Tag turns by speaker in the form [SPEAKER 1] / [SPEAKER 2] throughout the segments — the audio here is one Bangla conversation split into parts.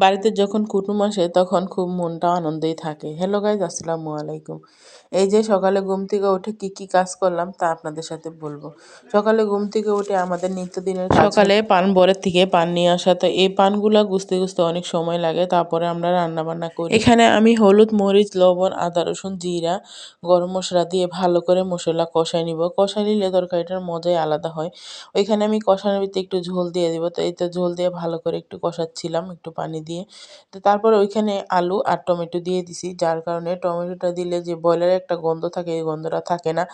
[SPEAKER 1] বাড়িতে যখন কুটুম আসে তখন খুব মনটা আনন্দেই থাকে। হ্যালো গাইজ, আসসালামু আলাইকুম। এই যে সকালে ঘুম থেকে উঠে কি কাজ করলাম তা আপনাদের সাথে বলবো। সকালে ঘুম থেকে উঠে আমাদের নিত্যদিনের কাজ সকালে পান বরের থেকে পান নিয়ে আসা, তো এই পানগুলা গুছতে গুছতে অনেক সময় লাগে। তারপরে আমরা রান্না বান্না করি। এখানে আমি হলুদ, মরিচ, লবণ, আদা, রসুন, জিরা, গরম মশলা দিয়ে ভালো করে মশলা কষাই নিব। কষাই নিলে তরকারিটার মজাই আলাদা হয়। ওইখানে আমি কষানোর ভিতরে একটু ঝোল দিয়ে দিব। তো এই তো ঝোল দিয়ে ভালো করে একটু কষাচ্ছিলাম একটু পানি দিয়ে। তো তারপরে ওইখানে আলু আর টমেটো দিয়ে দিছি, যার কারণে টমেটোটা দিলে যে ব্রয়লারের একটা গন্ধ থাকে এই গন্ধটা থাকে না।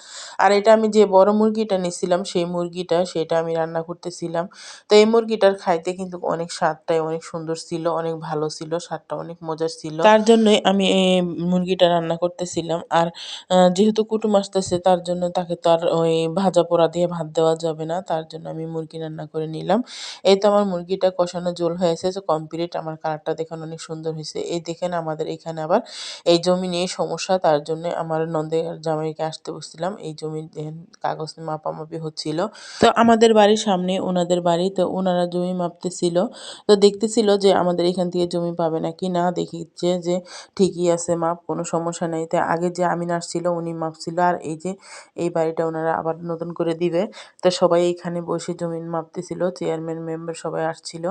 [SPEAKER 1] আর এটা আমি যে বড় মুরগিটা নিছিলাম সেই মুরগিটা, সেটা আমি রান্না করতেছিলাম। তো এই মুরগিটার খাইতে কিন্তু অনেক স্বাদটাই অনেক সুন্দর ছিল, অনেক ভালো ছিল, স্বাদটা অনেক মজার ছিল। তার জন্যই আমি এই মুরগিটা রান্না করতেছিলাম। আর যেহেতু কুটুম আসতেছে তার জন্য তাকে তো আর ওই ভাজা পোড়া দিয়ে ভাত দেওয়া যাবে না, তার জন্য আমি মুরগি রান্না করে নিলাম। এই তো আমার মুরগিটা কষানো ঝোল হয়েছে, যে কমপ্লিট। আমার কালারটা দেখুন অনেক সুন্দর হয়েছে। এই দেখেন আমাদের এখানে আবার এই জমি নিয়ে সমস্যা, তার জন্য আমার নন্দের জামাইকে আসতে বসছিলাম। এই জমি কাগজ মাপামাপি হচ্ছিল। তো আমাদের বাড়ির সামনে ওনাদের বাড়ি, তো ওনারা জমি মাপতেছিল। তো দেখতেছিল যে আমাদের এখান থেকে জমি পাবে নাকি না, দেখিচ্ছে যে ঠিকই আছে মাপ, কোনো সমস্যা নেই। তাই আগে যে আমিন আসছিল উনি মাপছিল, আর এই যে এই বাড়িটা ওনারা আবার নতুন করে দিবে। তো সবাই এখানে বসে জমি মাপতেছিল, চেয়ারম্যান মেম্বার সবাই আসছিল,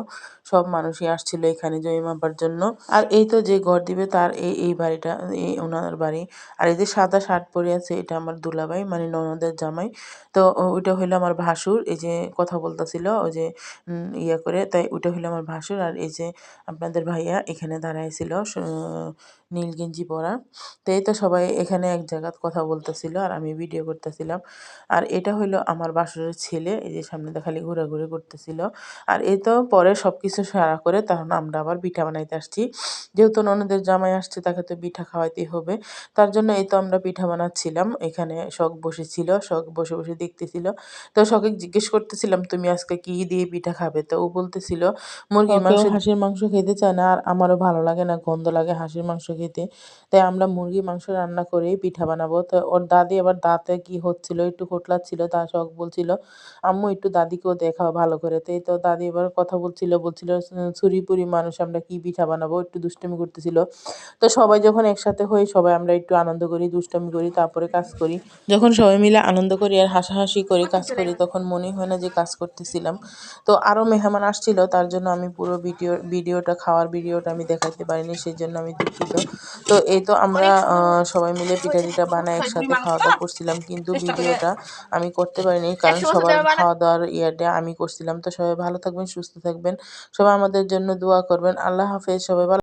[SPEAKER 1] সব মানুষই আসছিল এখানে জমি মাপার জন্য। আর এই তো যে ঘর দিবে তার এই বাড়িটা, এই ওনার বাড়ি। আর এই যে সাদা শার্ট পরে আছে এটা আমার দুলাভাই, মানে ননদের জামাই। তো ওইটা হইলো আমার ভাসুর, এই যে কথা বলতেছিল ওই যে ইয়ে করে, তাই ওইটা হইলো আমার ভাসুর। আর এই যে আপনাদের ভাইয়া এখানে দাঁড়াইছিল নীল গেঞ্জি পরা। তো এই তো সবাই এখানে এক জায়গায় কথা বলতেছিল আর আমি ভিডিও করতেছিলাম। আর এটা হইলো আমার বাসুরের ছেলে, এই যে সামনে খালি ঘোরাঘুরি করতেছিল। আর এই তো পরে সবকিছু সারা করে তখন আমরা আবার পিঠা বানাইতে আসছি। যেহেতু ননদের জামাই আসছে তাকে তো পিঠা খাওয়াইতেই হবে, তার জন্য এই তো আমরা পিঠা বানাচ্ছিলাম। এখানে শখ বসেছিল, শখ বসে বসে দেখতেছিল। তো শখে জিজ্ঞেস করতেছিলাম তুমি আজকে কি দিয়ে পিঠা খাবে, তো ও বলতেছিল মুরগির মাংস, হাঁসের মাংস খেতে চায় না, আর আমারও ভালো লাগে না, গন্ধ লাগে হাঁসের মাংস খেতে। তাই আমরা মুরগির মাংস রান্না করেই পিঠা বানাবো। তো ওর দাদি আবার দাঁতে কি হচ্ছিল, একটু খোঁটলাচ্ছিল, তা শখ বলছিল আম্মু একটু দাদিকেও দেখাও ভালো করে। তো এই তো দাদি এবার কথা বলছিল ছুরি-পুরি মানুষ আমরা কি পিঠা বানাবো, একটু দুষ্টামি করতেছিল। তো সবাই যখন একসাথে হই সবাই আমরা একটু আনন্দ করি, দুষ্টামি করি, তারপরে কাজ করি। যখন সবাই মিলে আনন্দ করি আর হাসাহাসি করি, কাজ করি, তখন মনেই হয় না যে কাজ করতেছিলাম। তো আরও মেহমান আসছিল, তার জন্য আমি পুরো ভিডিওটা খাওয়ার ভিডিওটা আমি দেখাইতে পারিনি, সেই জন্য আমি দুঃখিত। তো এই তো আমরা সবাই মিলে পিঠা-টিঠা বানায় একসাথে খাওয়া-দাওয়া করছিলাম। কিন্তু ভিডিওটা আমি করতে পারিনি, কারণ সবার খাওয়া-দাওয়ার ইয়াটা আমি করছিলাম। তো সবাই ভালো থাকবেন, সুস্থ থাকবেন। সবাই আমাদের জন্য দোয়া করবেন। আল্লাহ হাফেজ। সবাই ভালো